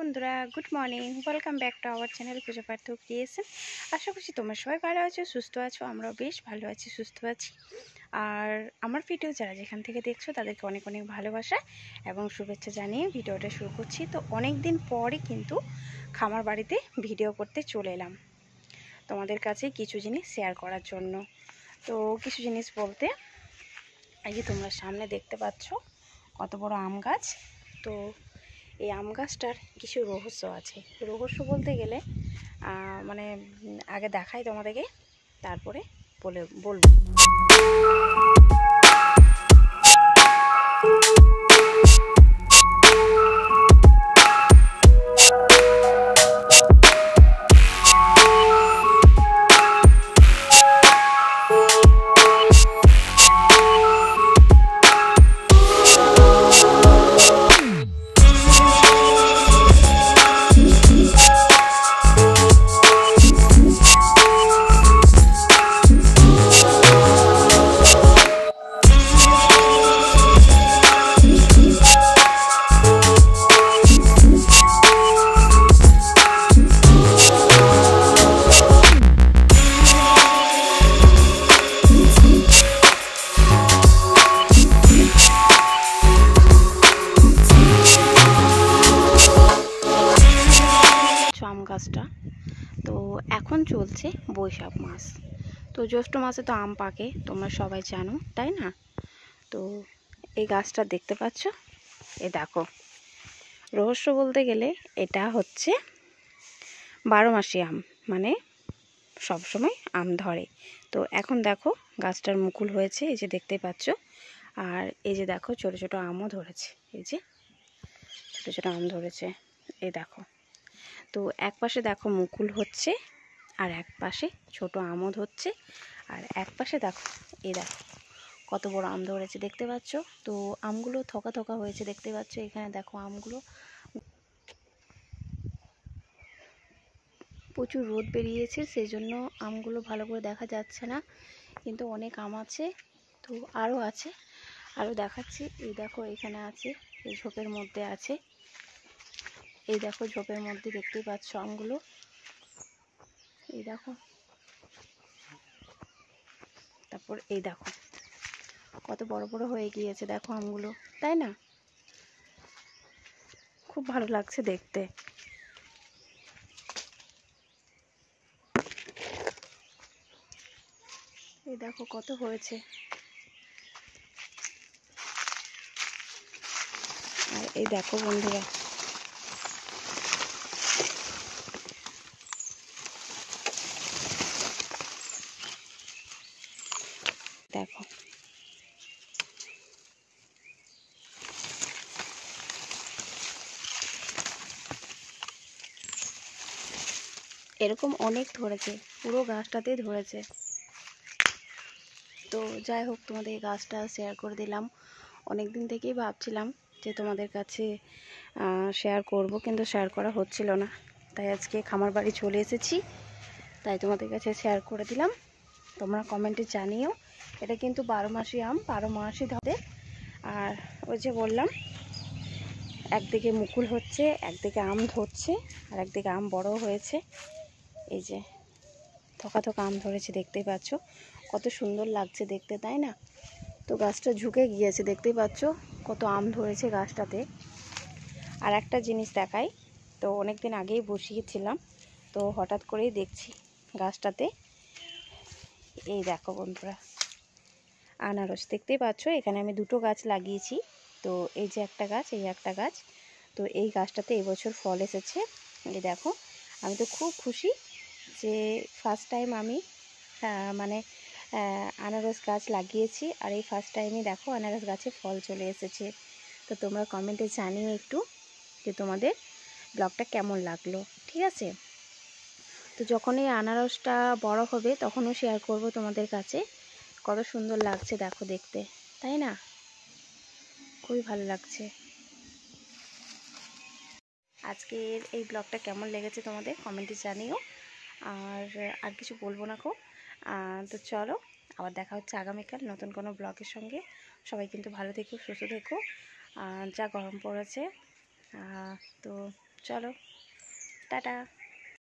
বন্ধুরা, good morning. Welcome back to our channel Puja Partha creation. আশা করছি তোমরা সবাই ভালো আছো, সুস্থ আছো। আমরাও বেশ ভালো আছি, সুস্থ আছি। আর আমার ভিডিও যারা যেখান থেকে দেখছো তাদেরকে অনেক অনেক ভালোবাসা এবং শুভেচ্ছা জানিয়ে ভিডিওটা শুরু করছি। তো অনেক দিন পরই কিন্তু খামার বাড়িতে ভিডিও করতে চলে এলাম তোমাদের কাছে কিছু জিনিস শেয়ার করার জন্য। তো কিছু জিনিস বলতে, এই যে তোমরা সামনে দেখতে পাচ্ছ কত বড় আম গাছ। তো এই আম গাছটার কিছু রহস্য আছে। রহস্য বলতে গেলে মানে আগে দেখাই তোমাদেরকে, তারপরে বলবো। আম গাছটা তো এখন চলছে বৈশাখ মাস। তো জ্যৈষ্ঠ মাসে তো আম পাকে, তোমরা সবাই জানো, তাই না? তো এই গাছটা দেখতে পাচ্ছ, এ দেখো, রহস্য বলতে গেলে এটা হচ্ছে 12 মাসি আম, মানে সব সময় আম ধরে। তো এখন দেখো গাছটার মুকুল হয়েছে, এই যে দেখতে পাচ্ছ। আর এই যে দেখো ছোট ছোট আমও ধরেছে, এই যে ছোট ছোট আম ধরেছে, এই দেখো। তো এক পাশে দেখো মুকুল হচ্ছে, আর এক পাশে ছোট আমও ধরছে, আর এক পাশে দেখো, এই দেখো কত বড় আম ধরেছে, দেখতে পাচ্ছ। তো আমগুলো থোকা থোকা হয়েছে, দেখতে পাচ্ছ। এখানে দেখো আমগুলো, প্রচুর রোদ বেরিয়েছে, সেই জন্য আমগুলো ভালো করে দেখা যাচ্ছে না, কিন্তু অনেক আম আছে। তো আরও আছে, আরও দেখাচ্ছি। এই দেখো এখানে আছে, এই ঝোপের মধ্যে আছে, এই দেখো ঝোপের মধ্যে দেখতেই পাচ্ছ আমগুলো, এই দেখো। তারপর এই দেখো কত বড় বড় হয়ে গিয়েছে, দেখো আমগুলো, তাই না? খুব ভালো লাগছে দেখতে। এই দেখো কত হয়েছে। আর এই দেখো বন্ধুরা, দেখো এরকম অনেক ধরেছে, পুরো গাছটাতেই ধরেছে। তো যাই হোক, তোমাদের এই গাছটা শেয়ার করে দিলাম। অনেক দিন থেকেই ভাবছিলাম যে তোমাদের কাছে শেয়ার করব, কিন্তু শেয়ার করা হচ্ছিল না। তাই আজকে খামার বাড়ি চলে এসেছি, তাই তোমাদের কাছে শেয়ার করে দিলাম। তোমরা কমেন্টে জানিও। এটা কিন্তু 12 মাসি আম, 12 মাসই ধরে। আর ওই যে বললাম, একদিকে মুকুল হচ্ছে, একদিকে আম ধরছে, আর একদিকে আম বড় হয়েছে। এই যে থোকা থোকা আম ধরেছে, দেখতেই পাচ্ছ কত সুন্দর লাগছে দেখতে, তাই না? তো গাছটা ঝুঁকে গিয়েছে, দেখতেই পাচ্ছ কত আম ধরেছে গাছটাতে। আর একটা জিনিস দেখাই, তো অনেক দিন আগেই বসিয়েছিলাম, তো হঠাৎ করেই দেখছি গাছটাতে, এই দেখো বন্ধুরা, আনারস দেখতেই পাচ্ছ। এখানে আমি দুটো গাছ লাগিয়েছি, তো এই যে একটা গাছ, এই একটা গাছ। তো এই গাছটাতে এবছর ফল এসেছে, এই দেখো। আমি তো খুব খুশি যে ফার্স্ট টাইম আমি মানে আনারস গাছ লাগিয়েছি, আর এই ফার্স্ট টাইমই দেখো আনারস গাছে ফল চলে এসেছে। তো তোমরা কমেন্টে জানিও একটু যে তোমাদের ব্লগটা কেমন লাগলো, ঠিক আছে? তো যখন এই আনারসটা বড় হবে তখনও শেয়ার করব তোমাদের কাছে। কত সুন্দর লাগছে দেখো দেখতে, তাই না? খুবই ভালো লাগছে। আজকের এই ব্লগটা কেমন লেগেছে তোমাদের কমেন্টে জানিও। আর কিছু বলবো না খুব। তো চলো, আবার দেখা হচ্ছে আগামীকাল নতুন কোনো ব্লগের সঙ্গে। সবাই কিন্তু ভালো থেকো, সুস্থ থেকো। যা গরম পড়েছে, তো চলো টাটা।